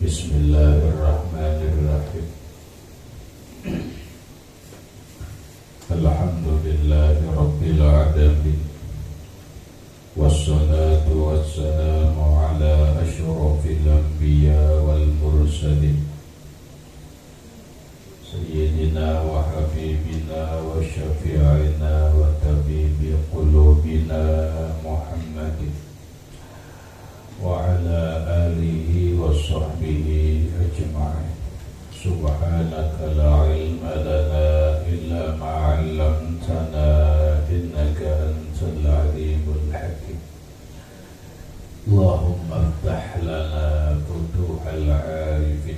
Bismillahirrahmanirrahim. Alhamdulillahi Rabbil Alamin. Wassalatu wassalamu ala asyrafil anbiya wal mursalin Sayyidina wa habibina wa syafi'ina wa tabibi qulubina Muhammadin wa ala alihi wa sahbihi ajma'in. Subhanaka la ilma lana illa ma 'allamtana innaka antal alimul hakim. Allahumma iftah lana futuhal 'arifin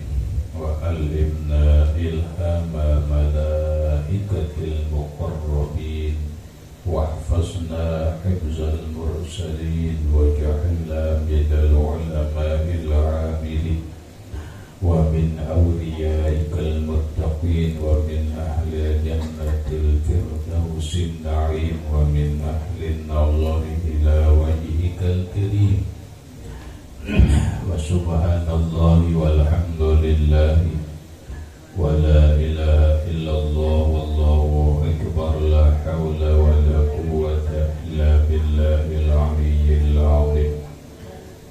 wa allimna ilhama malaikatil muqarrabin wahfazna hifzal mursalin waj'alna minal ulama'il 'amilin wa min awliyaikal muttaqin wa min ahli jannatil firdausin na'im wa min ahli an-nari ila wajhikal karim. Wa subhanallahi walhamdulillahi wa la ilaha illallah wallahu akbar la hawla wa la quwwata illa billahil aliyyil azim.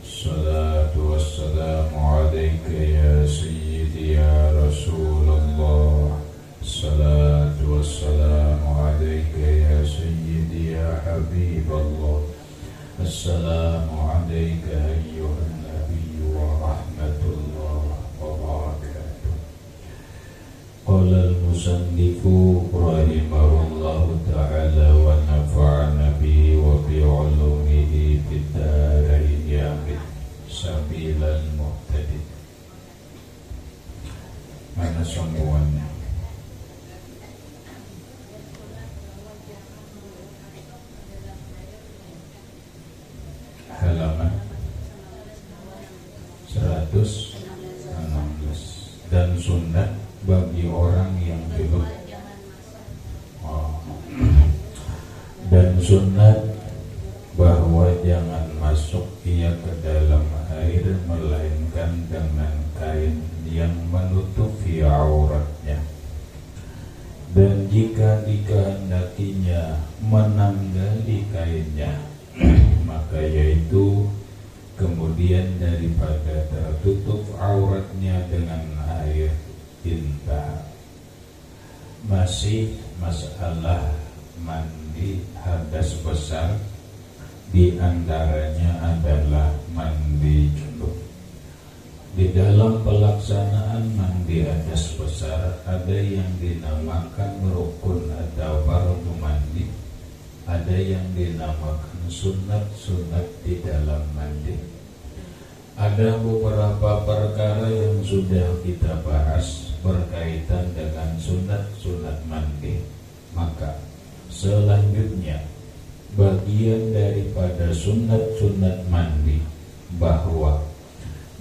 Salatu wassalamu alayka ya sayyidi ya Rasulullah. Salatu wassalamu alayka ya sayyidi ya Habiballah. Assalamu alayka ayyuhan nabiyyu wa rahmatullah wa barakatuh. Qala al-musannifu rahimahullahu ta'ala wa nafa'ana bihi wa bi'ulumihi fid darain amin. Sabilal muhtadin. Mana semuanya? Halaman 116. Dan sunat bagi orang yang belum. Dan sunat bahwa jangan masuk ia ke dalam air melainkan dengan kain yang menutupi auratnya. Dan jika dikehendakinya menanggali kainnya, maka yaitu kemudian daripada tertutup auratnya dengan air tinta. Masih masalah mandi hadas besar, di antaranya adalah mandi junub. Di dalam pelaksanaan mandi hadas besar ada yang dinamakan rukun atau fardu mandi, ada yang dinamakan sunat-sunat di dalam mandi. Ada beberapa perkara yang sudah kita bahas berkaitan dengan sunat-sunat mandi. Maka selanjutnya bagian daripada sunat-sunat mandi bahwa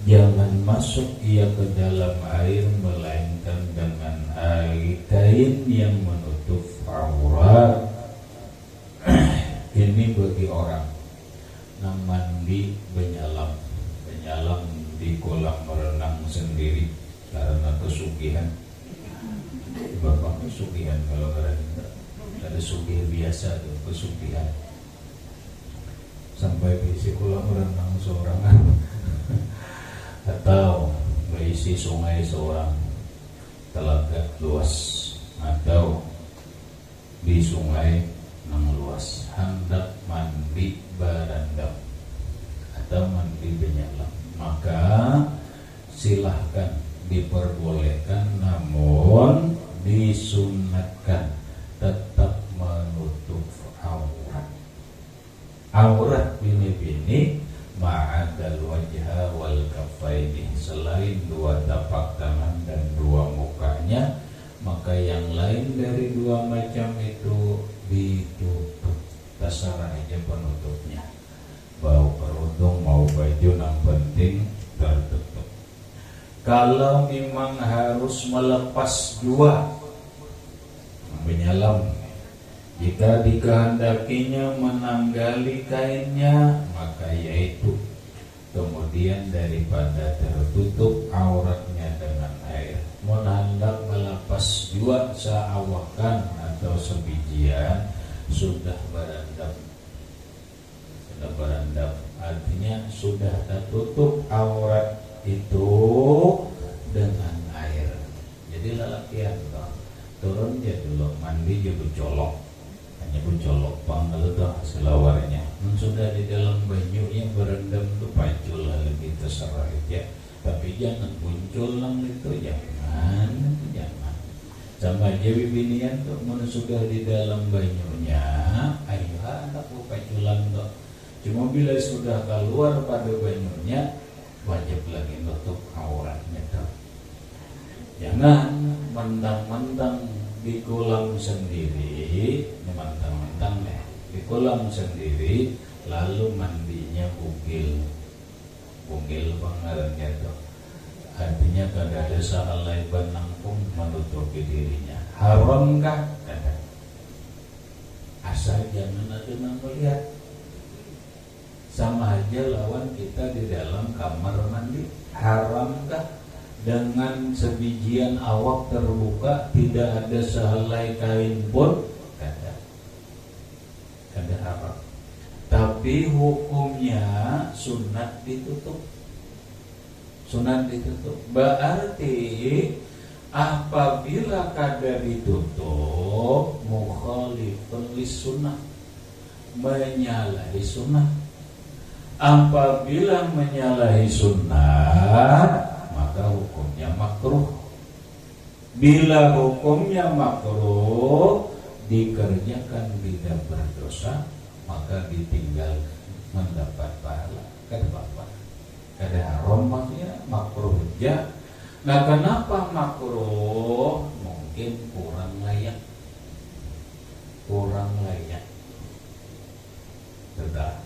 jangan masuk ia ke dalam air melainkan dengan air kain yang menutup aurat. Ini bagi orang yang mandi menyelam di kolam renang sendiri karena kesugihan. Bapak kesugihan kalau ada sugih biasa tuh kesugihan. Sampai isi kolam renang seorang atau berisi sungai seorang, telaga luas atau di sungai nang luas, hendak mandi barandam atau mandi penyelam, maka silahkan diperbolehkan, namun disunatkan tetap menutup aurat. Aurat bini-bini ma'adal wajha wal kafaini, selain dua tapak tangan dan dua mukanya, maka yang lain dari dua macam itu ditutup. Terserah aja penutupnya, mau kerudung mau baju, yang penting tertutup. Kalau memang harus melepas dua, menyelam, jika dikehendakinya menanggali kainnya, maka yaitu kemudian daripada tertutup auratnya dengan air, mun hendak melepas jua seawakan atau sebijian sudah berendam, artinya sudah tertutup aurat itu dengan air. Jadi lalakian toh turun aja dulu mandi juga colok, hanya colok panggal toh selawarnya. Sudah di dalam banyunya berendam tuh pacul lebih terserah ya. Tapi jangan muncul lang itu, jangan. Sama aja bibinian tuh mun sudah di dalam banyunya, ayo anak paculan tuh. Cuma bila sudah keluar pada banyunya, wajib lagi nutup auratnya tuh. Jangan mentang-mentang di kolam sendiri, mentang-mentang di kolam sendiri, lalu mandinya bugil bangarannya tuh. Artinya kada ada salai benangkung menutupi dirinya. Haramkah? Kada. Asal jangan ada yang melihat. Sama aja lawan kita di dalam kamar mandi. Haramkah? Dengan sebijian awak terbuka, tidak ada sehelai kain pun, kada haram. Tapi hukumnya sunat ditutup. Berarti apabila kada ditutup, mukhalifun lis-sunnah, menyalahi sunnah. Apabila menyalahi sunnah, maka hukumnya makruh. Bila hukumnya makruh, dikerjakan tidak berdosa, maka ditinggal mendapat pahala. Kada apa-apa. Kada haram maksudnya makruh aja. Nah, kenapa makruh? Mungkin kurang layak. Sudah.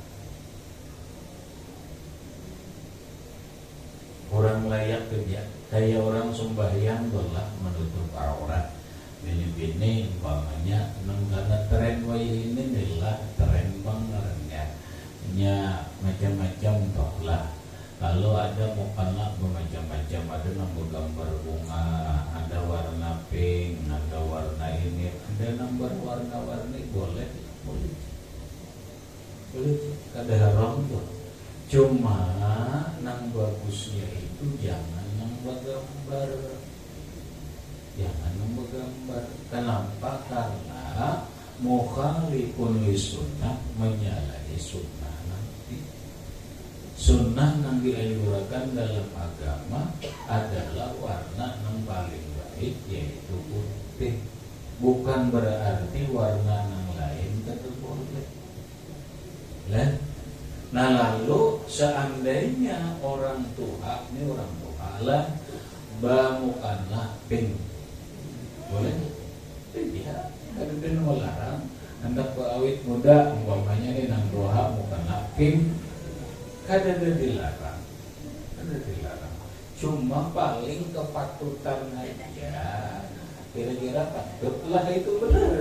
Kurang layak kerja. Kayak orang sembahyang belah menutup aurat. Bini-bini umpamanya karena tren wayah ini adalah tren bangetnya. Nya macam-macam toh lah. Kalau ada mukana bermacam-macam, ada nambah gambar bunga, ada warna pink, ada warna ini, ada nambah warna-warni, boleh, kada haram tuh. Cuma nang bagusnya itu jangan nambah gambar. Kenapa? Karena mukhalifun lis-sunnah, menyalahi sunnah nanti. Sunnah yang dianjurkan dalam agama adalah warna yang paling baik, yaitu putih. Bukan berarti warna yang lain tidak boleh. Nah, lalu seandainya orang tua lah bamukanlah pink, boleh? Iya, ada melarang. Hendak awit muda, umpamanya ini nang doa mukanlah pink. Kada dilarang. Cuma paling kepatutan aja. Kira-kira patutlah itu benar.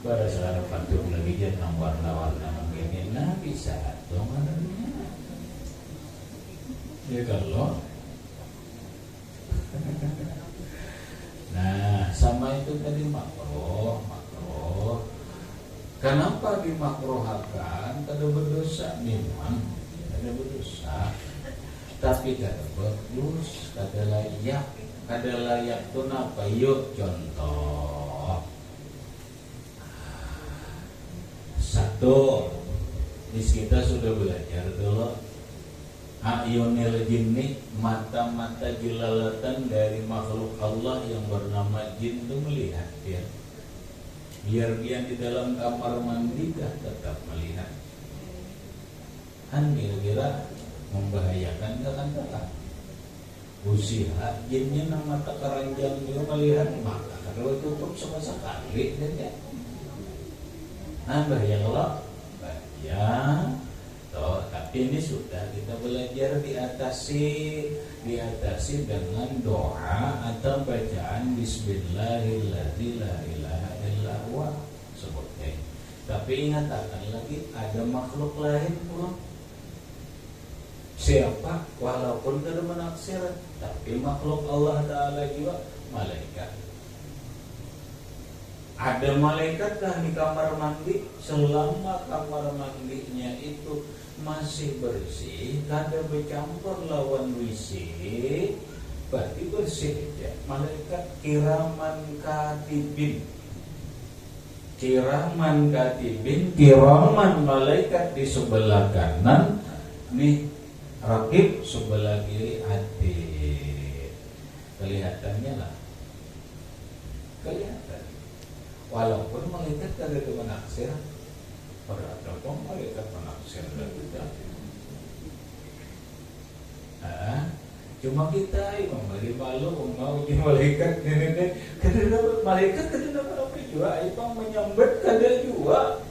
Pada saat patut lagi jangan warna-warna begini, nah bisa dong adanya. Ya kalau. Nah, sama itu tadi makruh. Kenapa dimakruhkan? Kada berdosa, memang kada berdosa, tapi kada bagus, kada layak. Kada layak itu apa? Yuk contoh. Satu, kita sudah belajar dulu. Ayunil jinni, mata-mata jelalatan dari makhluk Allah yang bernama jin itu melihat ya. Biar dia di dalam kamar mandi tetap melihat. Kan kira-kira membahayakan kan tak? Usia jinnya nama mata keranjang dia melihat, maka kalau tutup sama sekali dia. Nah bahaya loh. Ya. Tapi ini sudah kita belajar diatasi dengan doa atau bacaan Bismillahirrahmanirrahim la ilaha illa huwa sebutnya. Tapi ingat akan lagi ada makhluk lain pula Siapa? Walaupun kada menaksir, tapi makhluk Allah Ta'ala juga malaikat. Ada malaikat dah di kamar mandi, selama kamar mandinya itu masih bersih, kada bercampur lawan WC, berarti bersih aja. Malaikat kiraman katibin, kiraman malaikat di sebelah kanan, nih rakib sebelah kiri atid. Kelihatannya lah, kelihatan. Walaupun malaikat kada ada menaksir, pada ada malaikat menaksir dan tidak. Cuma kita memberi malu mau uji malaikat ini kada dapat malaikat kada dapat apa juga, itu menyambut kada juga.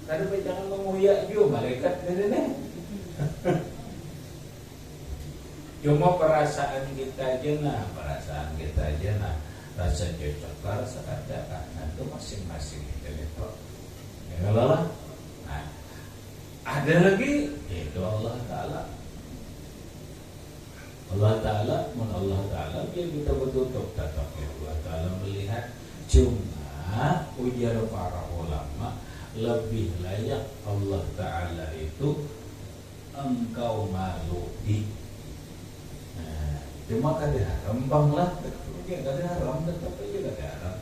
Kada jangan menguyak juga malaikat ini. Cuma perasaan kita aja nah, rasa cocok, rasa ada, nah itu masing-masing itu itu. Ya lah. Nah, ada lagi itu Allah Ta'ala. Allah Ta'ala dia kita bertutup tatapnya. Allah Ta'ala melihat. Cuma ujar para ulama, lebih layak Allah Ta'ala itu engkau maluki. Nah, cuma kada rembang lah, dia kada haram, tetap aja kada haram.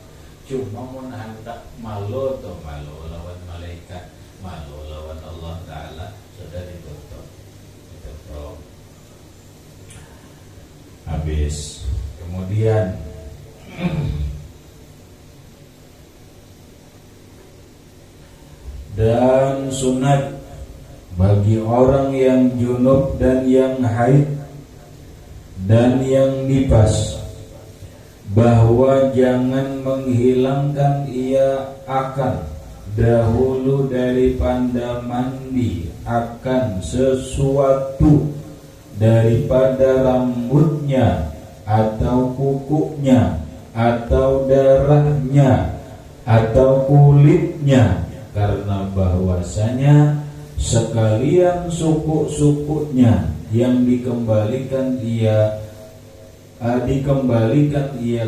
Cuma mun hendak malu atau malu lawan malaikat, malu lawan Allah Ta'ala, sudah ditutup. Habis. Kemudian dan sunat bagi orang yang junub dan yang haid dan yang nifas, bahwa jangan menghilangkan ia akan dahulu daripada mandi akan sesuatu daripada rambutnya atau kukunya atau darahnya atau kulitnya, karena bahwasanya sekalian suku-sukunya yang dikembalikan ia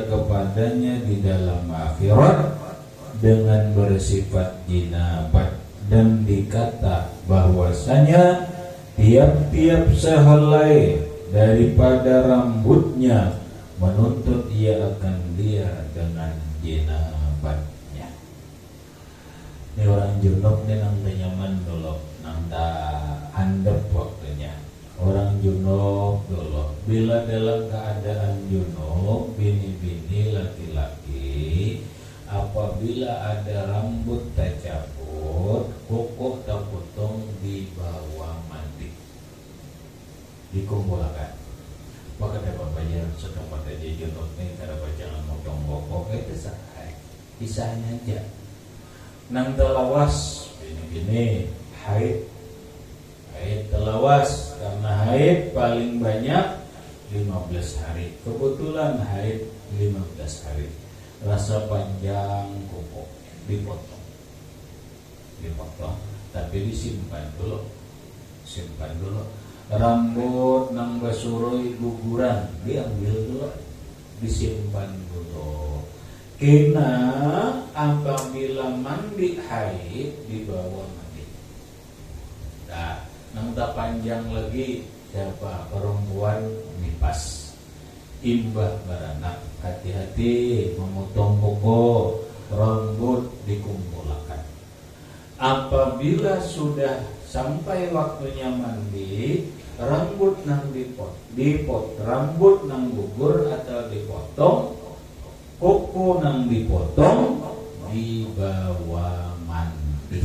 kepadanya di dalam akhirat dengan bersifat jinabat, dan dikata bahwasanya tiap-tiap sehelai daripada rambutnya menuntut ia akan dia dengan jinabatnya. Ini orang junub ni nang nyaman dulu, nang handap waktunya. Orang junub dulu, bila dalam keadaan junub, bini-bini laki-laki, apabila ada rambut tak cabut, kuku tak potong, dibawa mandi, dikumpulkan. Maka dapat bayar setempat aja junub ni, kada jangan motong kuku, itu sahai, kisahnya aja. Nang telawas, bini-bini haid telawas, karena haid paling banyak 15 hari. Kebetulan haid 15 hari. Rasa panjang kuku dipotong, tapi disimpan dulu. Rambut nang basuroi guguran diambil dulu, disimpan dulu. Kena apabila mandi haid dibawa mandi. Nah, nang tak panjang lagi siapa perempuan nifas, imbah beranak, hati-hati memotong kuku, rambut dikumpulkan. Apabila sudah sampai waktunya mandi, rambut nang rambut nang gugur atau dipotong, kuku nang dipotong, dibawa mandi.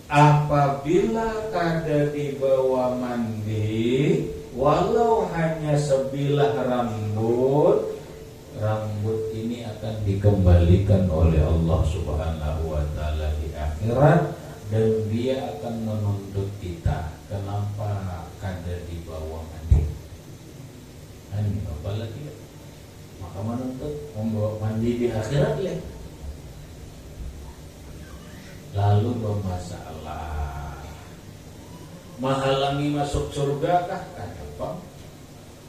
Apabila kada dibawa mandi, walau hanya sebilah rambut ini akan dikembalikan oleh Allah Subhanahu wa Ta'ala di akhirat, dan dia akan menuntut kita, kenapa kada dibawa mandi. Ini apa lagi? Maka menuntut membawa mandi di akhirat ya. Lalu bermasalah, Menghalangi masuk surga kah? Apa?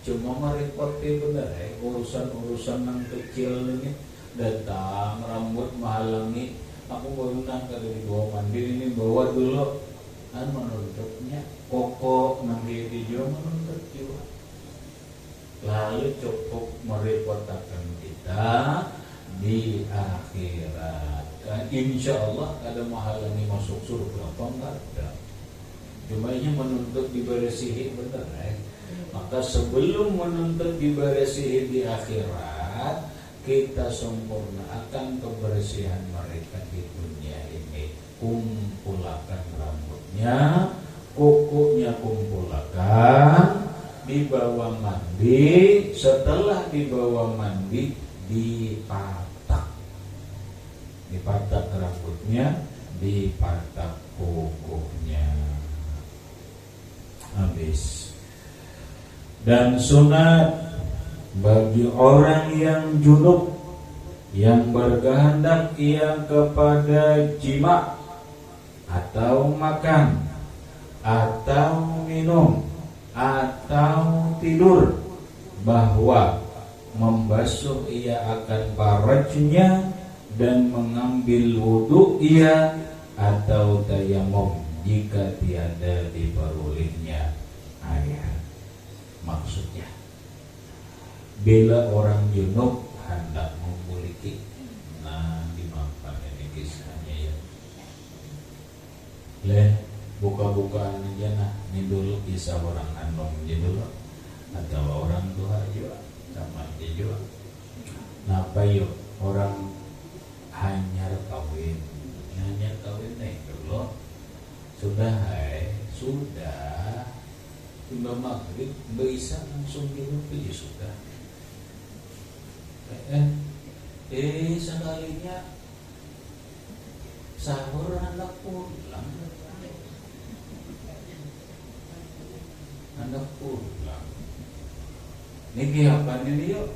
Cuma merepoti bener urusan-urusan yang kecil ini datang rambut menghalangi. Aku baru nang kada dibawa mandi ini bawa dulu. Kan menuntutnya koko nanti dijual menuntut juga. Lalu cukup merepotakan kita di akhirat. Insya Allah ada menghalangi masuk surga apa enggak ada. Cuma ini menuntut dibersihi bener Maka sebelum menuntut dibersihi di akhirat, kita sempurnakan kebersihan mereka di dunia ini. Kumpulkan rambutnya, kukunya kumpulkan, dibawa mandi. Setelah dibawa mandi, dipatak rambutnya, dipatak kukunya. Habis. Dan sunat bagi orang yang junub yang berkehendak ia kepada jima atau makan atau minum atau tidur, bahwa membasuh ia akan farajnya dan mengambil wudu ia atau tayamum jika tiada diperolehnya air. Maksudnya, bila orang junub hendak memiliki, dimakan ini kisahnya ya. Buka-bukaan aja ini dulu kisah orang andong aja dulu, atau orang tua juga sama aja juga. Napa yuk orang hanyar kawin dulu sudah tiba maghrib bisa langsung minum aja sudah. Sekalinya sahur anak pulang. Ini apa ini yuk?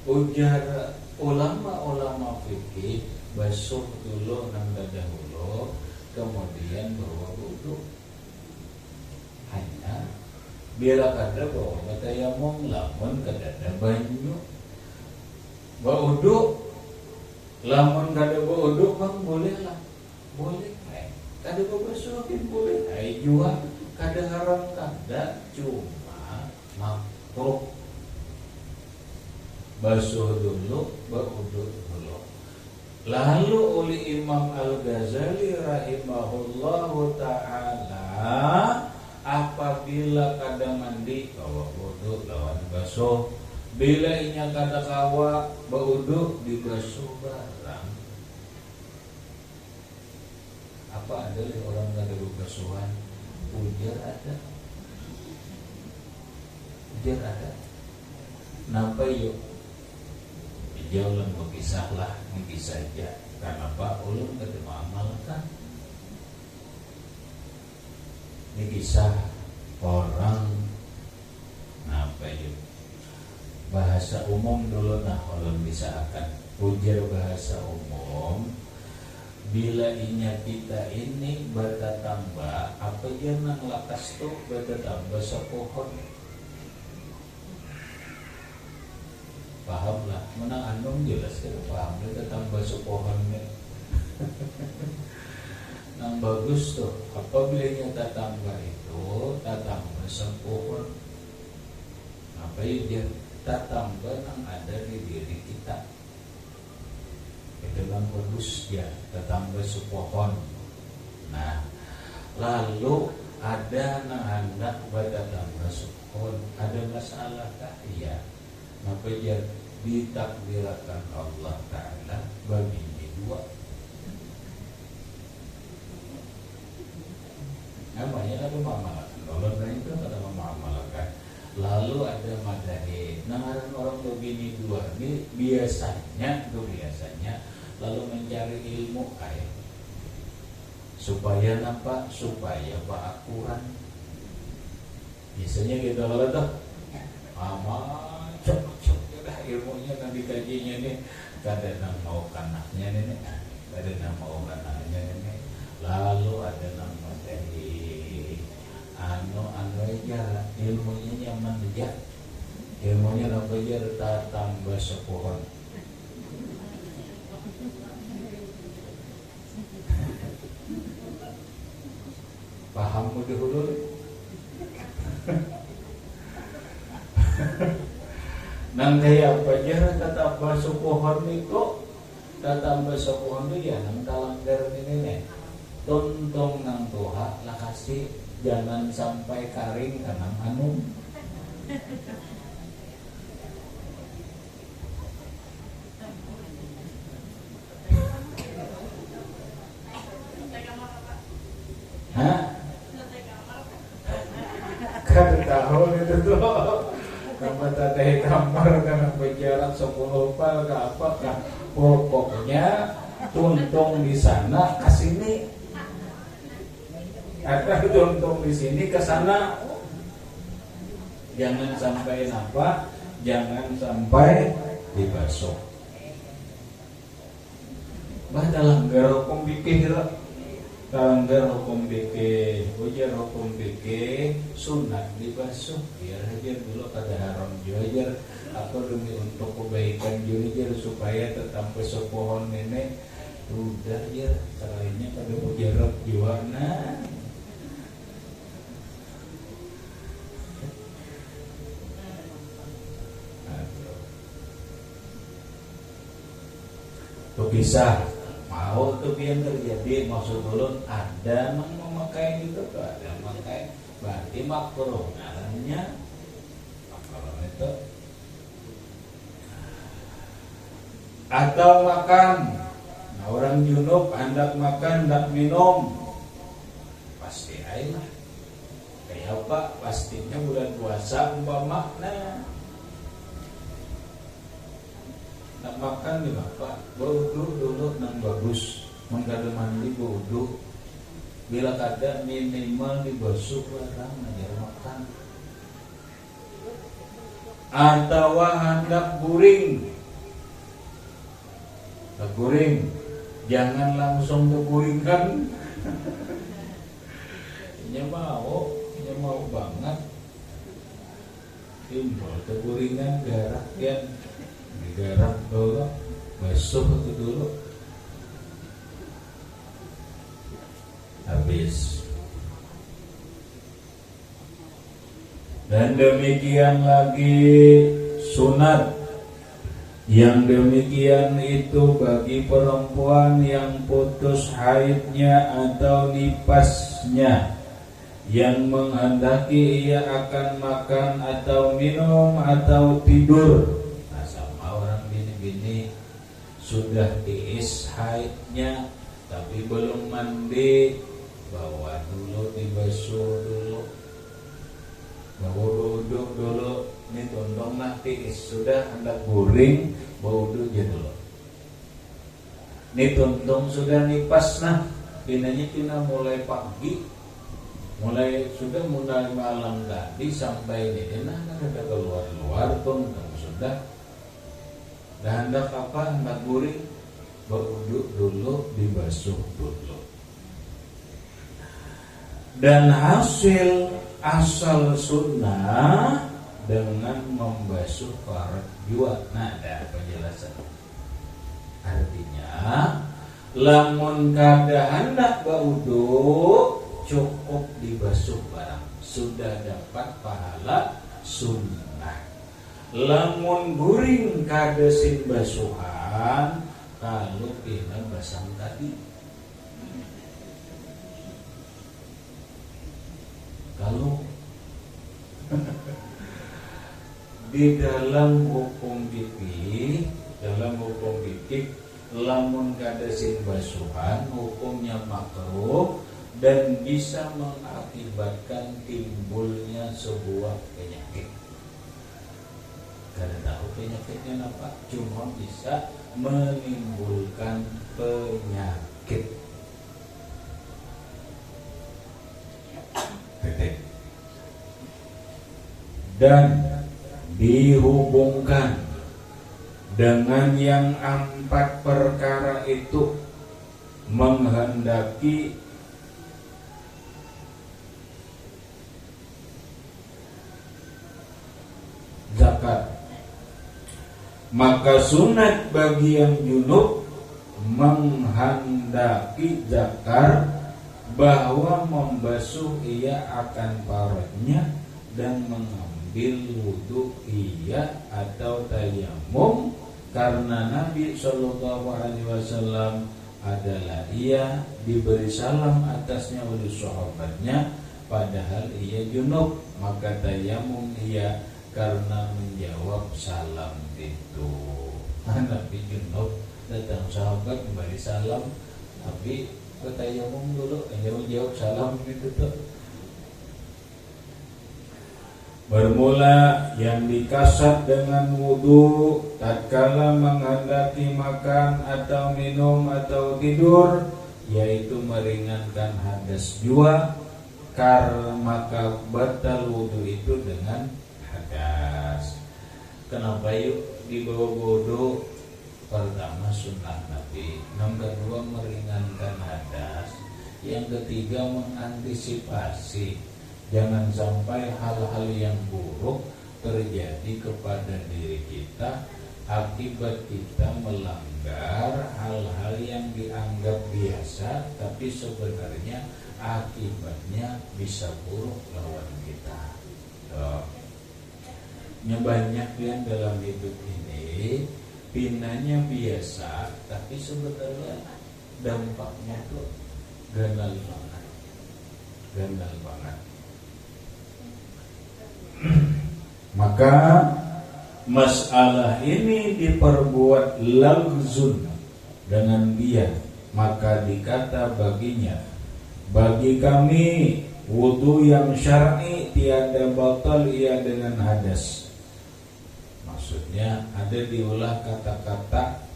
Ujar ulama fikih, basuh dulu nang dahulu, kemudian bawa wudu. Hanya bila kada bawa tayamum, lamun kada ada banyu. Bawa wudu, lamun kada bawa wudu bang boleh lah, boleh. Kada bawa basuhin boleh. Jua kada haram kada, cuma makruh. Basuh dulu, bawa wudu dulu. Lalu oleh Imam Al-Ghazali rahimahullahu ta'ala, apabila kada mandi bawa wudu lawan basuh, bila inya kada kawa baudu dibasuh barang. Apa ada orang kada basuhan? Ujar ada. Napa yuk? Jauh berkisahlah ini saja. Kenapa ulun kada mengamalkan? Ini kisah orang bahasa umum dulu ulun bisa akan ujar bahasa umum. Bila inya kita ini bertatamba, apa dia nang lakas tu bertatamba sa pohon. Paham lah, menang anong jelas kita paham bertatamba sa pohon ni. Nang bagus tuh, apabila inya tatamba itu, tatamba sa pohon. Apa yun dia? Tatamba nang ada di diri kita. Itu kan bagus ya, tatamba sa pohon. Nah, lalu ada nang hendak bertatamba sa pohon. Ada masalah kah? Iya. Maka dia ditakdirkan Allah Ta'ala bagi dua. Namanya ada mamalan. Kalau itu ada mamalan. Lalu ada madahid. Nah, orang begini dua ini biasanya lalu mencari ilmu supaya nampak, supaya akuran. Biasanya kita lalu dah cok ilmunya kan dikajinya nih, kadang mau kanaknya nih, kadang mau kanaknya nih. Lalu ada nama dari anu aja ilmunya nyaman aja, ilmunya apa aja tambah sepohon. Paham udah dulu. Nang kaya apa aja tambah sepohon itu, tambah sepohon itu ya nang talanggar ini nih. Tuntong nang tuha lah kasih, jangan sampai karing kanang anu. Hah? Kan tahun itu tuh kamar tadi kamar karena berjarak 10 pal ke apa kah? Pokoknya tuntung di sana ke sini. Atau tuntung di sini ke sana. Jangan sampai apa? Jangan sampai dibasuh. Bah dalam hukum fikih Kalanggar hukum fikih, ujar hukum fikih sunat dibasuh. Biar aja dulu kada haram juajar atau demi untuk kebaikan juajar supaya tetap besok pohon nenek. Udah ya, caranya pada mujarab juana. Bisa mau tuh yang terjadi, maksud dulu ada memakai gitu tuh, ada memakai berarti makruh namanya kalau itu. Atau makan, nah orang junub hendak makan hendak minum pasti air lah. Kayak apa? Pastinya bulan puasa umpama nak makan di bapak, baudu dulu nang bagus, mengkada mandi baudu, bila kada minimal dibasuh barang ajar makan. Atau hendak guring, guring, jangan langsung keguringkan. Nya mau banget, timbul keguringan garak yang digarap dulu, basuh itu dulu, habis. Dan demikian lagi sunat yang demikian itu bagi perempuan yang putus haidnya atau nipasnya, yang menghendaki ia akan makan atau minum atau tidur. Bini sudah diis haidnya tapi belum mandi, bawa dulu dibasuh dulu, bawa duduk dulu, ini tondong nanti sudah hendak guring, bawa duduk aja dulu. Ini tondong sudah nipas nah, pinanya kita mulai pagi, mulai malam tadi sampai ini, nah ada keluar tondong sudah. Dan hendak apa? Hendak guring, beruduk dulu, dibasuh dulu. Dan asal sunnah dengan membasuh farad jua. Nah, ada penjelasan. Artinya, lamun kada hendak beruduk, cukup dibasuh barang, sudah dapat pahala sunnah. Lamun guring kadesin basuhan, kalau pina basang tadi. Kalau di dalam hukum fikih, lamun kadesin basuhan hukumnya makruh dan bisa mengakibatkan timbulnya sebuah penyakit. Karena tahu penyakitnya apa? Cuma bisa menimbulkan penyakit. Dan dihubungkan dengan yang 4 perkara itu, menghendaki zakat. Maka sunat bagi yang junub menghendaki zakar bahwa membasuh ia akan parutnya dan mengambil wudu ia atau tayamum, karena Nabi Shallallahu Alaihi Wasallam adalah ia diberi salam atasnya oleh sahabatnya padahal ia junub, maka tayamum ia karena menjawab salam itu. Nabi junub, datang sahabat memberi salam, Nabi tayamum dulu, menjawab salam itu tuh. Bermula yang dikasat dengan wudu tatkala menghendaki makan atau minum atau tidur, yaitu meringankan hadas jua, karena maka batal wudu itu dengan hadas. Kenapa yuk dibawa wudu? Pertama sunnah Nabi, yang kedua meringankan hadas, yang ketiga mengantisipasi jangan sampai hal-hal yang buruk terjadi kepada diri kita akibat kita melanggar hal-hal yang dianggap biasa, tapi sebenarnya akibatnya bisa buruk lawan kita. Banyak yang dalam hidup ini pinanya biasa, tapi sebenarnya dampaknya tuh ganal banget. Maka masalah ini diperbuat lagzun dengan dia, maka dikata baginya, bagi kami wudu yang syar'i tiada batal ia dengan hadas. Maksudnya ada diulah kata-kata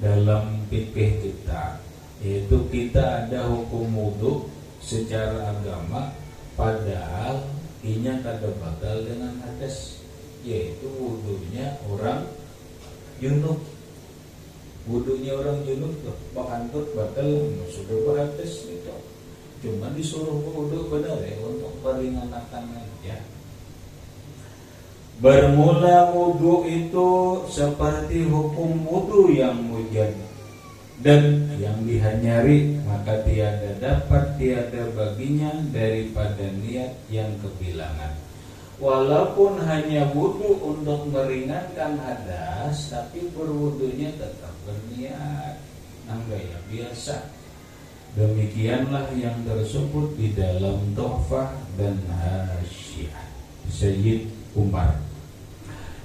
dalam fikih kita, yaitu kita ada hukum wudu secara agama padahal inya kada batal dengan hadas, yaitu wudunya orang junub. Wudunya orang junub tuh bakantut batal sudah berhadas itu. Cuma disuruh wudu benar ya untuk meringankan aja. Bermula wudu itu seperti hukum wudu yang mujad dan yang dihanyari, maka tiada baginya daripada niat yang kebilangan. Walaupun hanya wudu untuk meringankan hadas, tapi berwudunya tetap berniat. Gaya biasa. Demikianlah yang tersebut di dalam Tuhfah dan Hasyiah Sayyid Umar.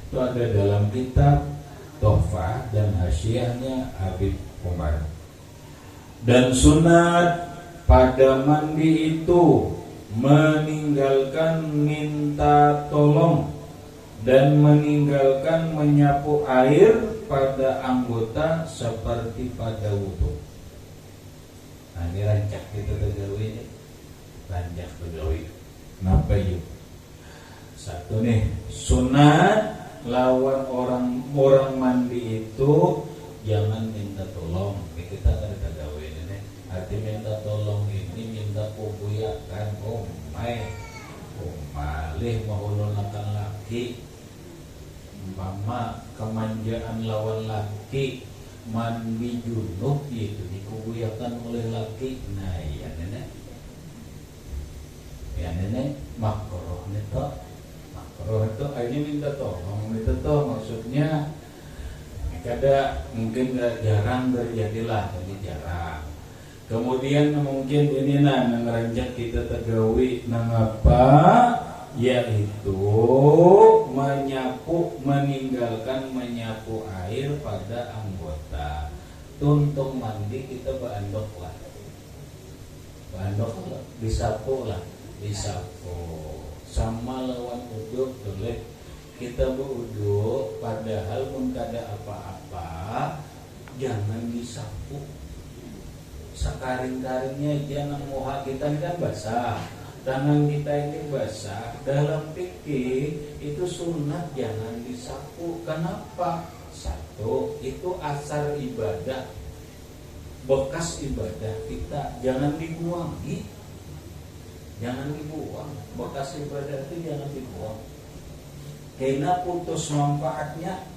Itu ada dalam kitab Tuhfah dan Hasyiahnya Habib Umar. Dan sunat pada mandi itu meninggalkan minta tolong dan meninggalkan menyapu air pada anggota seperti pada wudu. Nah ini rancak kita tegawi, rancak tegawi. Kenapa yuk? Satu nih, sunat lawan orang mandi itu jangan minta tolong. Kita akan tegawi ini. Arti minta tolong ini minta pubuyakan, malih mahulunakan laki, umpama kemanjaan lawan laki, mandi junub itu dikubuyakan oleh laki. Nah ya nenek makruh itu akhirnya minta tolong maksudnya kada mungkin jarang terjadilah, jadi jarang. Kemudian mungkin ini ngeranjak kita tegawi apa, yaitu meninggalkan menyapu air pada anggota. Untuk mandi kita bandok lah, disapu sama lawan wudu boleh kita berwudu padahal pun kada apa-apa, jangan disapu. Sekaring-karingnya aja, muka kita ini kan basah, tangan kita ini basah. Dalam fikih itu sunat jangan disapu. Kenapa? Satu, itu asar ibadah, bekas ibadah kita, jangan dibuang. Jangan dibuang, bekas ibadah itu jangan dibuang. kena putus manfaatnya.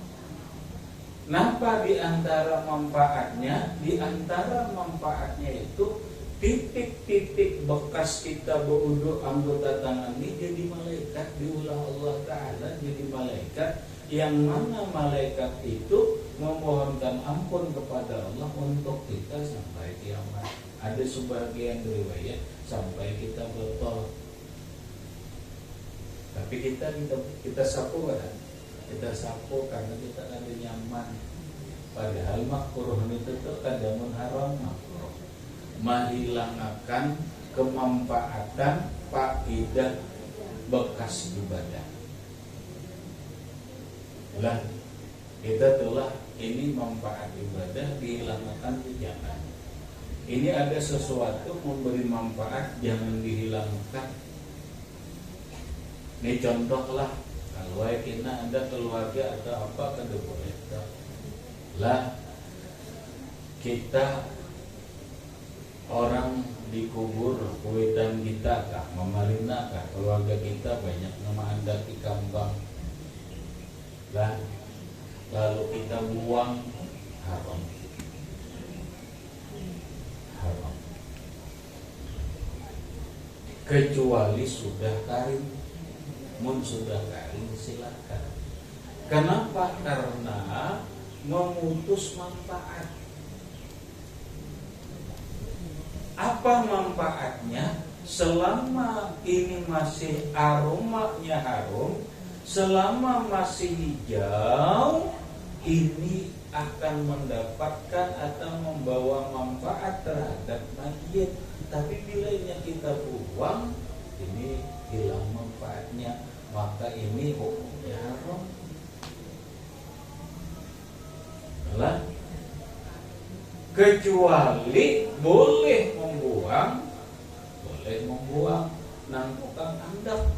Napa di antara manfaatnya? Di antara manfaatnya itu titik-titik bekas kita berwudu anggota tangan ini jadi malaikat, diulah Allah Ta'ala jadi malaikat, yang mana malaikat itu memohonkan ampun kepada Allah untuk kita sampai kiamat. Ada sebagian riwayat sampai kita bertol. Tapi kita sapu kan? Kita sapu karena kita ada nyaman. Padahal makruh itu tuh kadamun haram makruh. Menghilangkan kemanfaatan faedah bekas ibadah. Lah kita telah ini manfaat ibadah dihilangkan itu jangan. Ini ada sesuatu memberi manfaat jangan dihilangkan. Ini contoh lah, kalau kita ada keluarga atau apa kan boleh lah kita orang dikubur kuitan kita kah memarina kah keluarga kita banyak nama anda di kambang lah lalu kita buang haram kecuali sudah karim. Mun sudah karim silakan. Kenapa? Karena memutus manfaat. Apa manfaatnya? Selama ini masih aromanya harum, selama masih hijau, ini akan mendapatkan atau membawa manfaat terhadap mayit. Tapi bila kita buang, ini hilang manfaatnya, maka ini hukumnya haram. Lah, kecuali boleh membuang nang tukang andap.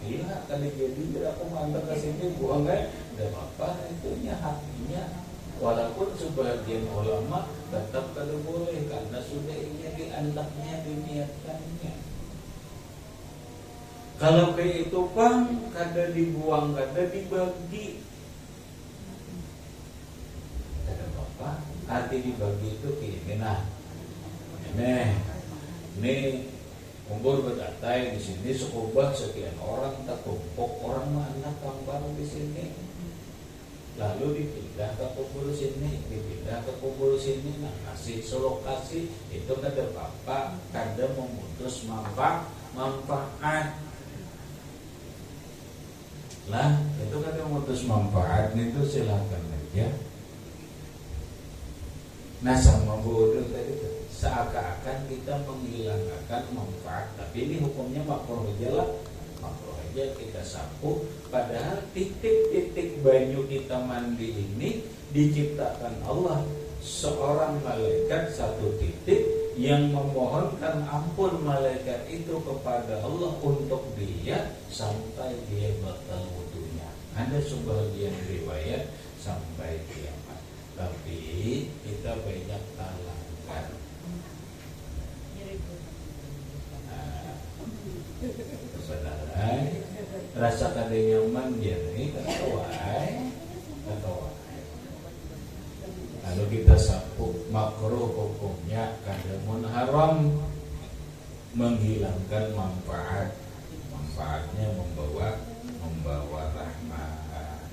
Iya, kali jadi aku mandang ke sini buang enggak apa-apa, itunya haknya. Walaupun sebagian ulama tetap kada boleh karena sudah ini diandaknya diniatkannya. Kalau kayak itu bang, kada dibuang, kada dibagi. Kada apa? Arti dibagi itu gini nah. Ini kumpul berdatai di sini sekubah sekian orang tak tumpuk orang mana kambang di sini. Lalu dipindah ke kubur sini, dipindah ke kubur sini, nah kasih selokasi itu kada apa, kada memutus manfaat. Lah itu kada memutus manfaat itu silakan aja. Nah sama bodoh tadi seakan-akan kita menghilangkan manfaat, tapi ini hukumnya makruh aja lah. Makruh aja kita sapu. Padahal titik-titik banyu kita mandi ini diciptakan Allah seorang malaikat satu titik yang memohonkan ampun malaikat itu kepada Allah untuk dia sampai dia batal wudunya. Ada sebagian riwayat sampai kiamat. Tapi kita banyak talangkan. Saudara, rasa kada nyaman dia nih ketawai. Lalu kita sapu makruh hukumnya kadamun haram, menghilangkan manfaatnya membawa rahmat.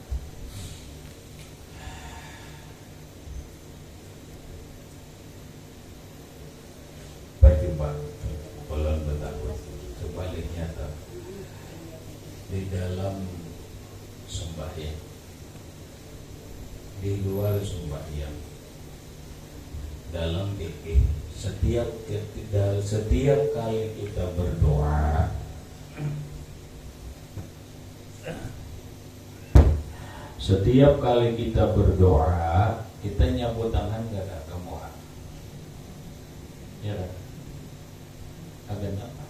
Percuma belum bertakut. Sebaliknya di dalam sembahyang, di luar sembahyang, dalam fikih setiap kali kita berdoa kita nyabut tangan gak ada kemohon ya kan? Agak apa?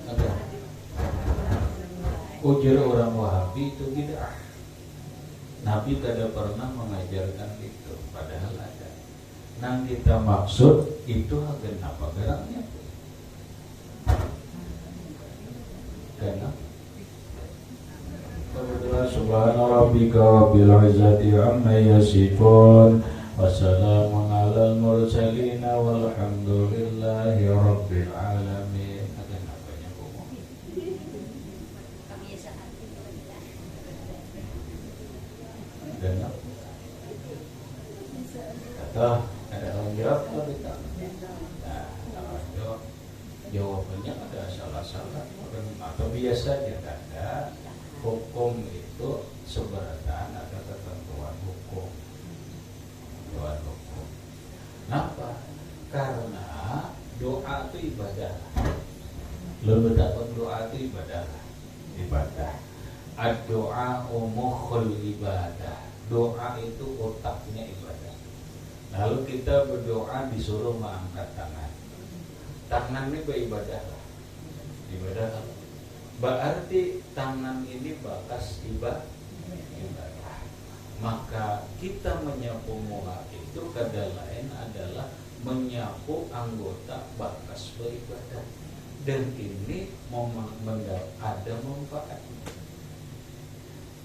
Agak ujar orang Wahabi itu bid'ah. Nabi tidak pernah mengajarkan itu, padahal ada. Nang kita maksud itu agen apa geraknya? Karena subhana rabbika rabbil izzati amma yasifun wassalamun alal mursalin walhamdulillahi rabbil alamin. Ada namanya ngomong. Dan kata ada orang jawab atau tidak? Nah, kalau jawab jawabannya ada salah-salah atau biasanya ada. Hukum itu seberatan ada ketentuan hukum. Kenapa? Karena doa itu ibadah. Lo berdapat doa itu ibadah. Ad-doa mukhul ibadah. Doa itu otaknya ibadah. Lalu kita berdoa disuruh mengangkat tangan. Tangan ini beribadah lah. Ibadah lah. Berarti tangan ini bakas ibadah. Maka kita menyapu muka itu kata lain adalah menyapu anggota bakas beribadah. Dan ini ada manfaatnya.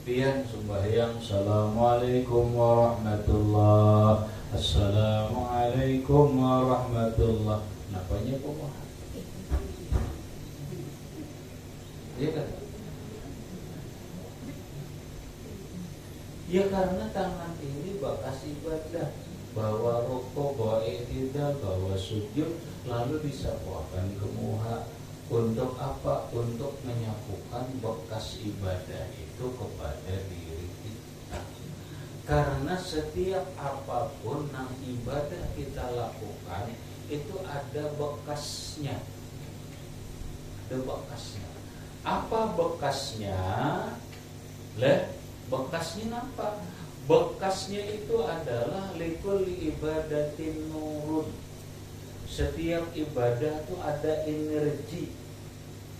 Pian sembahyang assalamualaikum warahmatullah, assalamualaikum warahmatullah. Napanya kumaha? Iya kan? Ya karena tangan ini bakas ibadah. Bawa rokok, bawa i'tidal, bawa sujud, lalu disapukan ke muha. Untuk apa? Untuk menyapukan bekas ibadah itu kepada diri kita. Karena setiap apapun yang ibadah kita lakukan itu ada bekasnya. Ada bekasnya. Apa bekasnya? Bekasnya apa? Bekasnya itu adalah likulli ibadatin nurun. Setiap ibadah itu ada energi.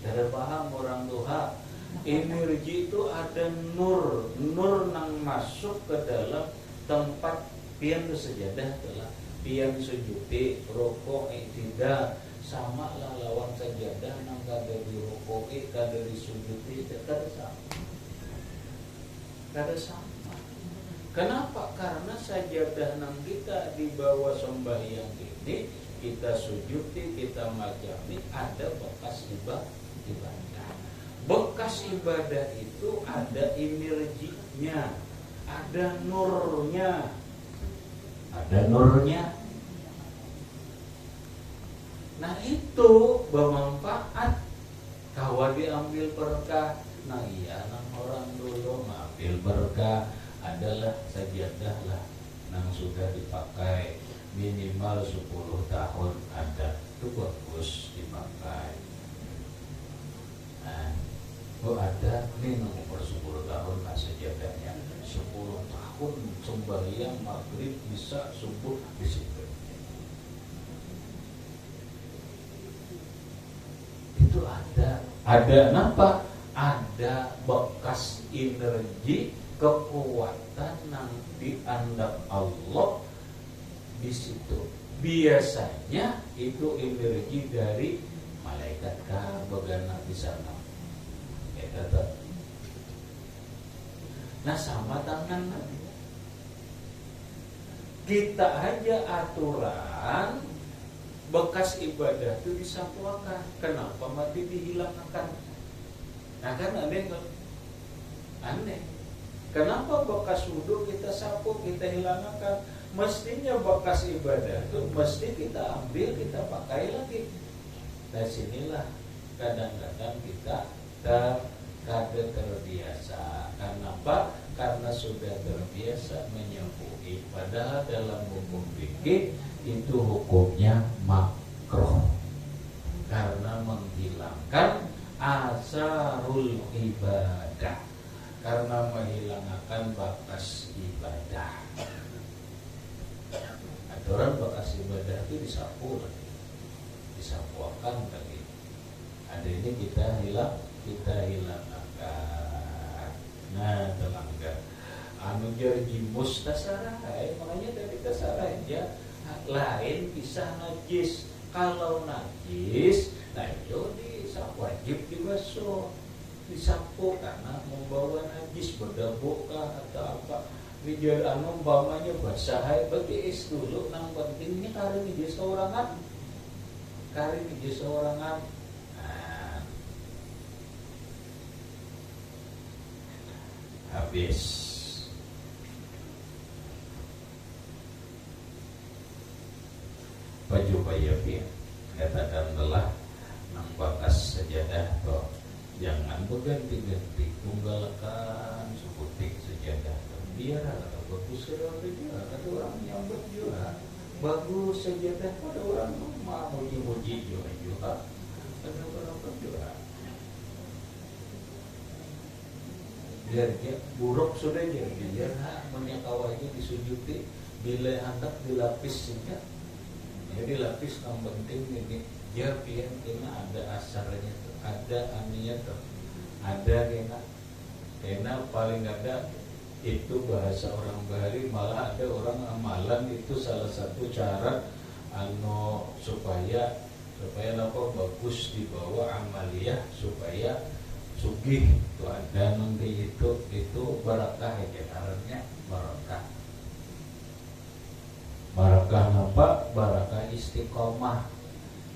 Ada paham orang tua? Energi itu ada nur yang masuk ke dalam tempat pian sejadah telah pian sujudi rokok tidak sama lah lawan sajadah nang kada di rokok kada di sujudi kada sama. Kenapa? Karena sajadah nang kita dibawa sembahyang ini kita sujudi, kita majami ada bekas ibadah. Bekas ibadah itu ada energinya, ada nurnya. Nah itu bermanfaat. Kawa diambil berkah. Nah iya, nang orang dulu ngambil berkah adalah sajadah lah, nang sudah dipakai minimal 10 tahun ada, itu bagus dipakai. Nah, ada nih umur 10 tahun lah sajadahnya, 10 tahun sembahyang maghrib bisa subuh di situ. Itu ada apa? Ada bekas energi kekuatan yang diandap Allah di situ. Biasanya itu energi dari malaikat begana di sana. Ya kata. Nah sama tangan nanti. Kita aja aturan bekas ibadah itu disapuakan. Kenapa mati dihilangkan? Nah kan aneh. Kenapa bekas wudhu kita sapu, kita hilangkan? Mestinya bekas ibadah itu mesti kita ambil, kita pakai lagi. Dari sinilah kadang-kadang kita kada terbiasa. Kenapa? Karena sudah terbiasa menyambui. Padahal dalam hukum fikih itu hukumnya makruh. Karena menghilangkan asarul ibadah. Karena menghilangkan bakas ibadah. Aturan bekas ibadah itu disapu lagi, disapuakan lagi. Ada ini kita hilangkan. Nah, telangga. Anu jadi mustasarai, makanya dari tasarai ya lain bisa najis. Kalau najis, nah itu wajib dibasuh. disapu karena membawa najis berdabukah atau apa biar anu umpamanya basah bagi is dulu nang pentingnya kari hiji seorangan nah, habis baju bayapi katakan telah nang bakas sajadah toh jangan berganti-ganti tunggalkan seputik sajadah biar bagus ada orang nyambut juga bagus sajadah pada orang mau muji-muji juga ada orang juga biar dia buruk sudah biar menyakawanya disujuti bila hendak dilapis saja jadi lapis yang penting ini biar kena ada asarnya ada aninya ada kena paling ada itu bahasa orang Bali malah ada orang amalan itu salah satu cara supaya apa bagus dibawa amaliyah supaya sugih itu ada nanti itu barakah ya caranya barakah apa barakah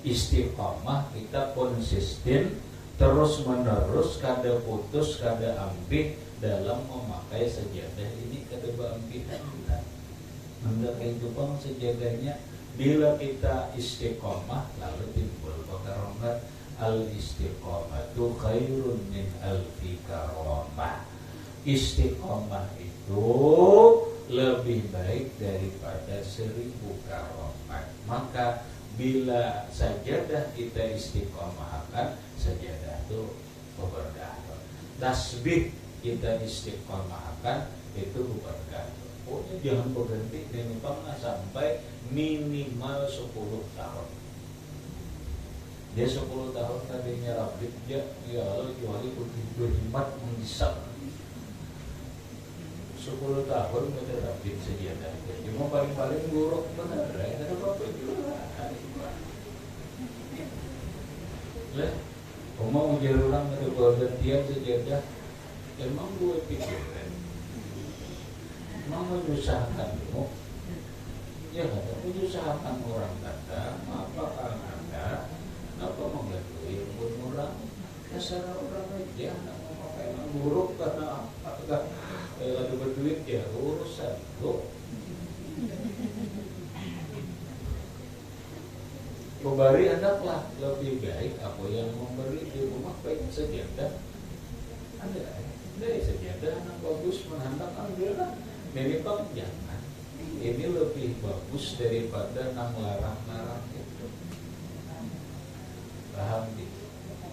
istiqomah kita konsisten terus menerus kada putus kada ampih dalam memakai sajadah ini kada beampihan kita hendak itu pun sajadahnya bila kita istiqomah lalu timbul karomat al istiqomatu khairun min alfi karomah istiqomah itu lebih baik daripada 1000 karomat maka bila sajadah kita istiqomahkan sajadah itu berkah tasbih kita istiqomahkan itu berkah. Pokoknya jangan berhenti dan sampai minimal 10 tahun. Dia 10 tahun tadinya rabit dia ya Allah kecuali begitu jimat menghisap 10 tahun kita rabit sajadah. Cuma paling-paling buruk benar ya ada apa juga. Lah, mau ujar orang ada bergantian sajadah. Emang gue pikiran emang menyusahkan kamu ya kata menyusahkan orang kata apa kan anda apa menggantui orang dasar orang aja memakai buruk karena apa ada berduit ya urusan lo memberi anaklah lebih baik apa yang memberi di rumah baik sajadah ada dari sajadah anak bagus menghantam ambillah memang jangan ini lebih bagus daripada nang larang-larang itu paham gitu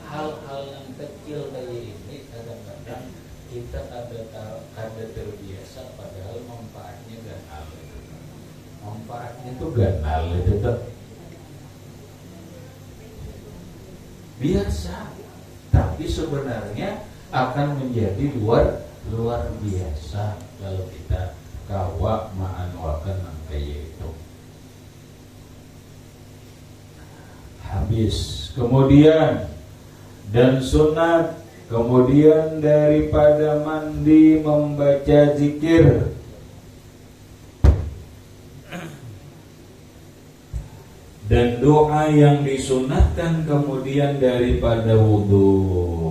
hal-hal yang kecil kayak ini kadang-kadang kita ada terbiasa padahal manfaatnya itu ganal itu tuh biasa tapi sebenarnya akan menjadi luar biasa kalau kita kawak ma'anwakan kayak itu. Habis kemudian dan sunat kemudian daripada mandi membaca zikir dan doa yang disunatkan kemudian daripada wudhu.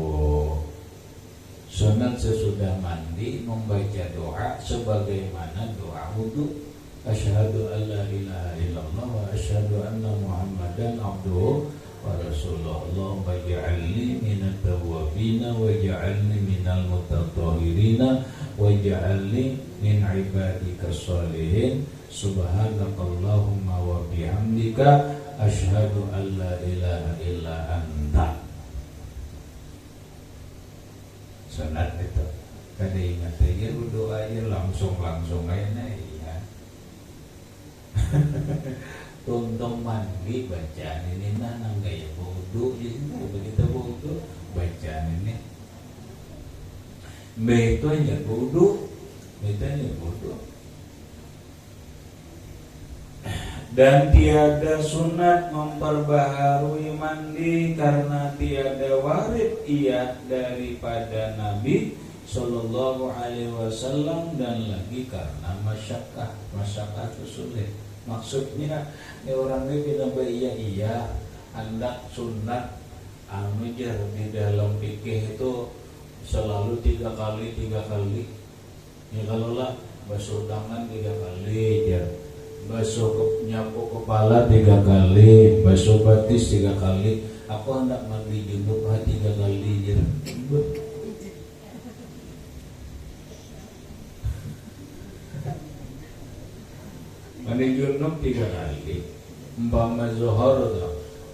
Sunat sesudah mandi membaca doa sebagaimana doa wudu. Asyhadu an la ilaha illallah wa asyhadu anna Muhammadan abduhu wa rasuluh. Allahumma ij'alni minat tawwabin wa ij'alni minal mutatahhirin wa ij'alni min ibadika sholihin. Subhanakallahumma wa bihamdika asyhadu an la ilaha illa anta. Sunat itu kada ingat aja berdoa aja langsung aja ya. Tuntung mandi bacaan ini nang gaya wudu jadi begitu wudu bacaan ini itu hanya wudu Dan tiada sunat memperbaharui mandi karena tiada warid ia daripada Nabi Sallallahu Alaihi Wasallam, dan lagi karena masyakah itu sulit. Maksudnya orang ini bilang iya hendak sunat jar di dalam fikih itu selalu 3 kali. Ya kalau lah basuh tangan 3 kali jar, nyapu kepala 3 kali, basuh batis 3 kali. Aku hendak mandi junub 3 kali jar. Mandi junub 3 kali. Umpama zuhur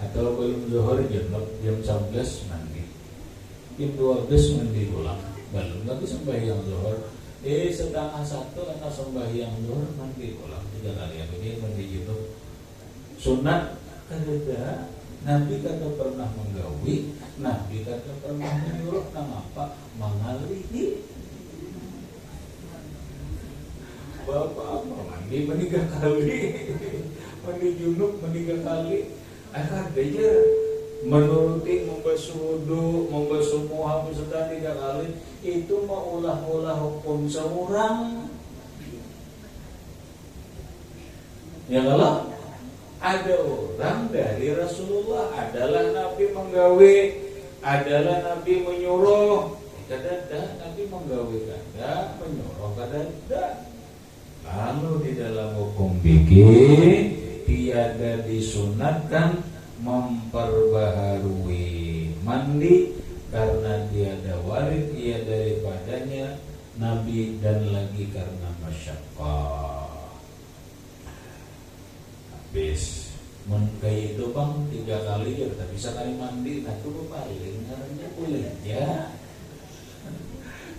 atau belum zuhur junub jam 11 mandi. Jam 12 mandi pulang. Belum lagi sembahyang zuhur. Setengah 1 karena sembahyang zuhur mandi pulang 3 kali. Aku dia mandi junub. Sunat kada. Nabi kata pernah menggawi, Nabi kata pernah menyuruh apa? Mengalihi. Bapak apa mandi 3 kali, mandi junub 3 kali. Ada aja menuruti membasuh wudu, membasuh muha beserta 3 kali. Itu mau ulah hukum seorang. Ya kalau ada orang dari Rasulullah, adalah Nabi menggawe, adalah Nabi menyuruh. Kadang Nabi menggawe, kadang menyuruh, kadang. Lalu di dalam hukum fikih tiada disunatkan memperbaharui mandi karena tiada warid ia daripadanya Nabi, dan lagi karena masyaqqah. Habis kayak itu bang 3 kali ya, tapi sekali mandi nah itu paling namanya boleh aja.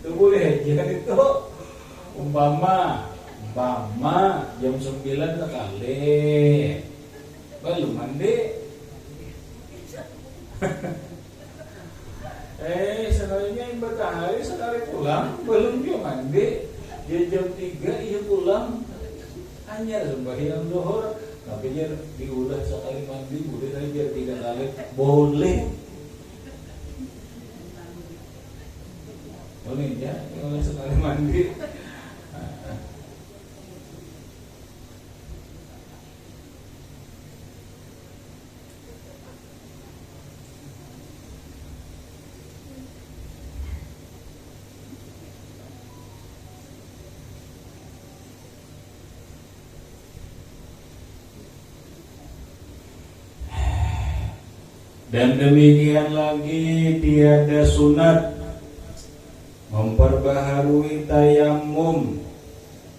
Itu boleh aja itu umpama jam 9 sekali belum mandi. Sekalinya yang berkahari sekali pulang belum dia mandi. Dia jam 3 ia pulang hanya sembahyang zuhur, tapi dia diulah sekali mandi boleh saja 3 kali boleh ya diulah sekali mandi. Dan demikian lagi tiada sunat memperbaharui tayamum.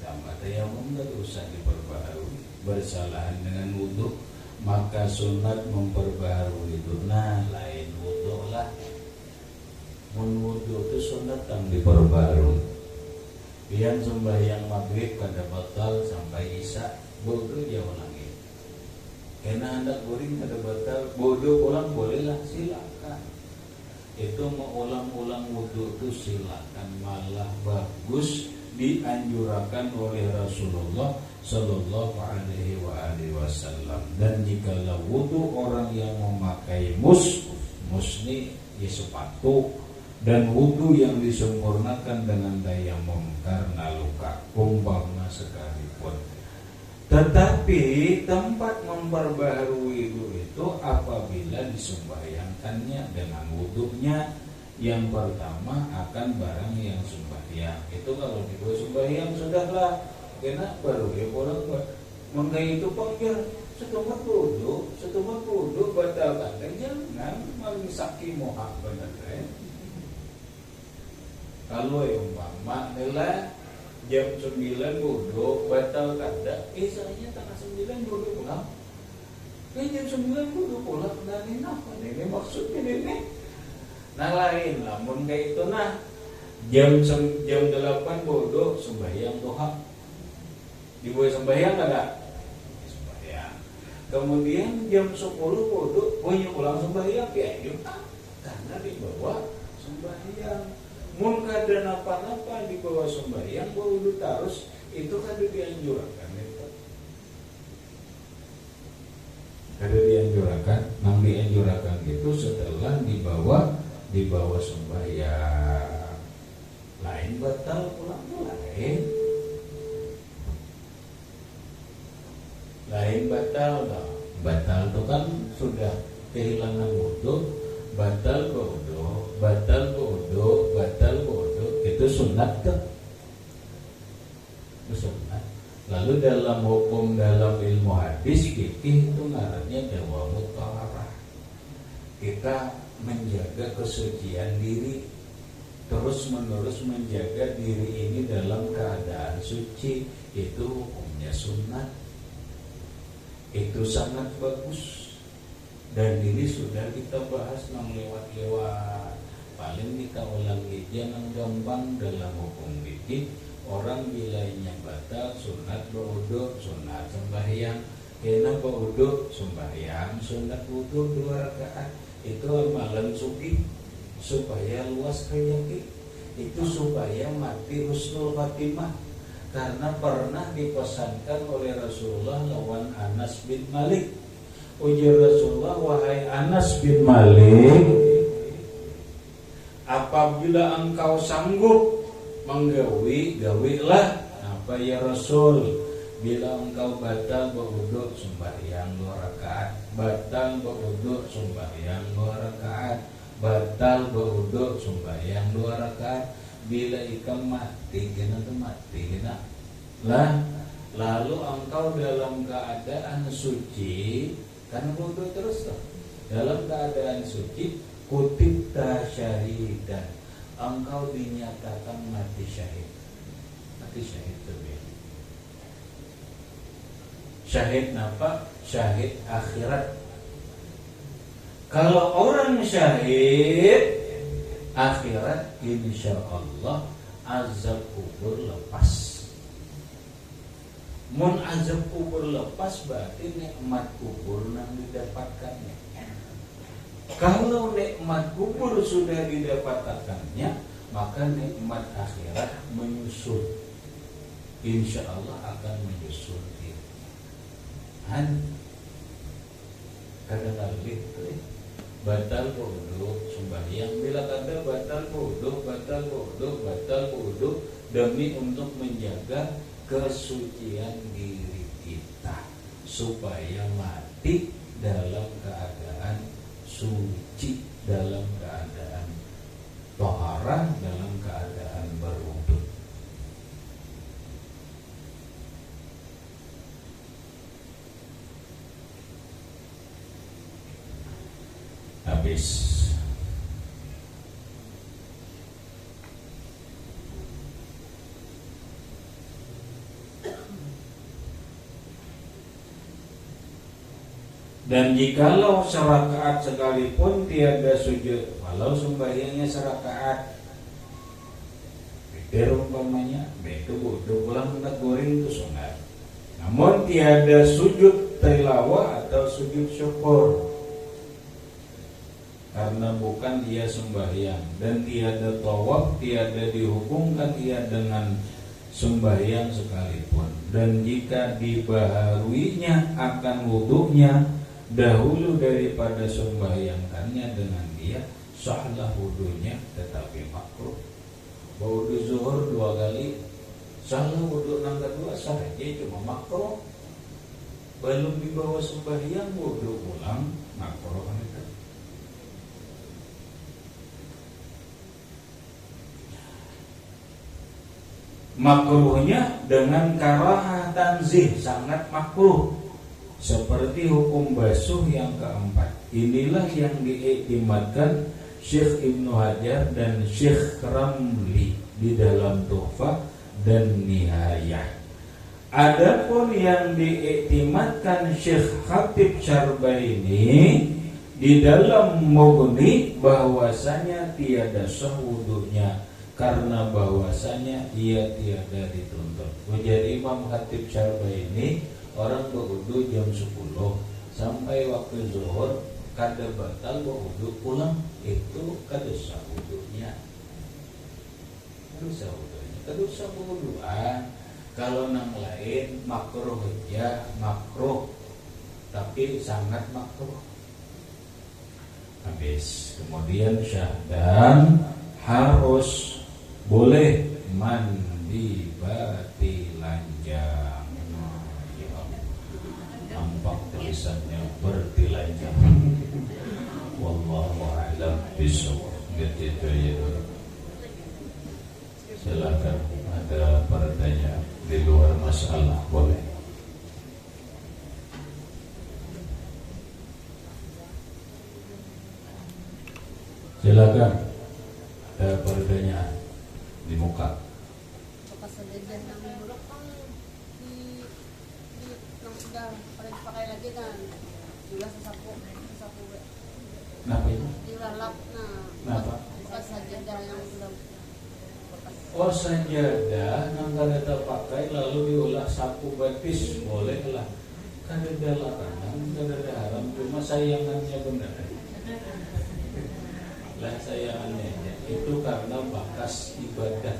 Tambah tayamum tak usah diperbaharui. Bersalahan dengan wudu, maka sunat memperbaharui itu. Nah, lain wudu lah. Mun wudu itu sunat yang diperbaharui. Pian sembahyang maghrib kada batal sampai isya, wudu dia ulangi. Karena hendak guring kada batal, wudu ulang bolehlah, silakan. Itu mau ulang-ulang wudu itu silakan, malah bagus, dianjurkan oleh Rasulullah Sallallahu Alaihi Wasallam. Dan jikalau wudu orang yang memakai mus ini ya sepatu, dan wudu yang disempurnakan dengan tayamum karena luka umpama sekalipun. Tetapi tempat memperbaharui itu apabila disembahyangkannya dengan wudunya yang pertama akan barang yang sembahyang. Itu kalau dibuat sembahyang sudahlah, kena baru dia orang buat. Mengenai itu panggil setempat wudu batalkan, dan jangan mengisaki mohak benar. Kalau yang umpama nilai jam 9 wudu batal kada, isanya tanggal 9 wudu pulang. Jam 9 wudu pulang, dan ini apa? Ini maksudnya ini. Nah lain, namun kayak itu jam 8 wudu sembahyang duha. Dibuat sembahyang kada? Sembahyang. Kemudian jam 10 wudu pulang sembahyang ya karena dibawa sembahyang. Mun kada napa-napa di bawah sembahyang wudu terus, itu kada dianjurkan itu. dianjurakan itu setelah dibawa sembahyang. Lain batal pulang lain batal dong. Batal itu kan sudah kehilangan wudu, batal wudu itu sunat tuh. Itu sunat. Lalu dalam hukum dalam ilmu hadis fikih itu ngarannya dawamut thaharah. Kita menjaga kesucian diri, terus menerus menjaga diri ini dalam keadaan suci, itu hukumnya sunat. Itu sangat bagus. Dan ini sudah kita bahas nang lewat-lewat. Paling kita ulang jangan gampang dalam hukum fikih. Orang bilainya batal, sunat berwudu, sunat sembahyang. Kena berwudu, sembahyang, sunat wudu 2 rakaat. Itu amalan suki supaya luas rezeki. Itu supaya mati husnul khatimah. Karena pernah dipesankan oleh Rasulullah lawan Anas bin Malik. Ujar Rasulullah, wahai Anas bin Malik, apabila engkau sanggup gawilah apa ya Rasul. Bila engkau batal berwudu sembahyang 2 rakaat, batal berwudu sembahyang 2 rakaat, batal berwudu sembahyang 2 rakaat. Bila ikam mati kena lah, lalu engkau dalam keadaan suci, kan wudu terus toh. Dalam keadaan suci, kutibta syahidan, engkau dinyatakan mati syahid. Mati syahid itu syahid apa? Syahid akhirat. Kalau orang syahid akhirat, insyaallah azab kubur lepas. Mun azab kubur lepas berarti nikmat kubur yang didapatkannya. Kalau nikmat kubur sudah didapatkannya, maka nikmat akhirat menyusul. Insyaallah akan menyusul. Kadang-kadang gitu batal wudu sembahyang. Bila kata batal wudu demi untuk menjaga kesucian diri kita supaya mati dalam keadaan suci, dalam keadaan thaharah, dalam keadaan berwudu. Habis. Dan jikalau serakaat sekalipun tiada sujud, walau sembahyangnya serakaat, pikir umpamanya itu wudu pulang minta goreng itu sunat. Namun tiada sujud tilawah atau sujud syukur, karena bukan ia sembahyang, dan tiada tawaf, tiada dihubungkan ia dengan sembahyang sekalipun. Dan jika dibaharuinya akan wudunya dahulu daripada sembahyangkannya dengan dia, sahlah wudunya tetapi makruh. Wudu zuhur 2 kali, sahlah wudu yang kedua sah aja, cuma makruh. Belum dibawa sembahyang wudu ulang makruh. Makruhnya dengan karahah tanzih, sangat makruh. Seperti hukum basuh yang keempat. Inilah yang diiktimadkan Syekh Ibnu Hajar dan Syekh Ramli di dalam Tuhfah dan Nihayah. Adapun yang diiktimadkan Syekh Khatib Syarbaini di dalam Mughni, bahwasanya tiada sah wudunya karena bahwasanya ia tiada dituntut. Jadi Imam Khatib Syarbaini, orang berwudu jam 10 sampai waktu zuhur kada batal berwudu pulang, itu kada sah wudunya. Kada sah wuduan. Kalau nang lain makruh aja, makruh tapi sangat makruh. Habis, kemudian syahdan harus boleh mandi bertelanjang. Ya, nampak tulisannya bertelanjang. Wallahu a'lam bishawab. Gitu ya. Silakan, ada pertanyaan di luar masalah boleh. Silakan, ada pertanyaan di muka. Bekas sejajan yang buruk kan di yang sudah pada dipakai lagi kan juga sesapu. Kenapa itu? Dilalap, nah Kenapa? bekas sejajan yang sudah bekas. Oh, sajadah yang kada terpakai lalu diolah sapu batis boleh lah. Kada ada larangan, kada ada haram, cuma sayangannya benar. Lah sayangannya itu karena bakas ibadah.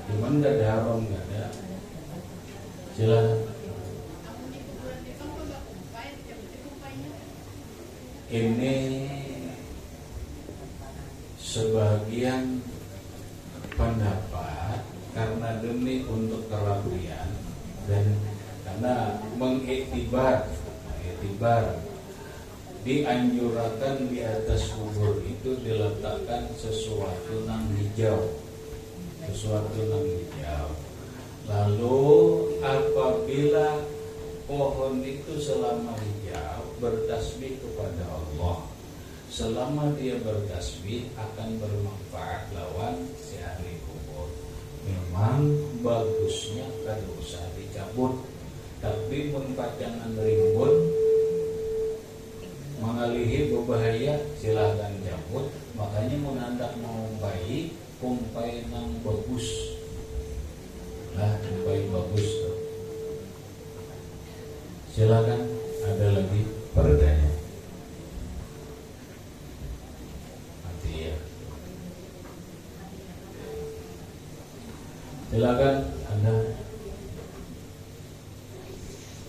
Cuman gak ada haram, gak ada. Silakan. Ini sebagian pendapat karena demi untuk kerapian dan karena mengiktibar dianjurkan di atas kubur itu diletakkan sesuatu yang hijau. Lalu apabila pohon itu selama hijau bertasbih kepada Allah, selama dia bertasbih akan bermanfaat lawan si ahli kubur. Memang bagusnya kada usah dicabut, tapi mun pacangan rimbun mengalihi berbahaya silakan cabut. Makanya mun hendak mau bayi kumpai nang bagus lah, kumpai bagus tuh. Silakan, ada lagi pertanyaan? Mati ya. Silakan, Anda.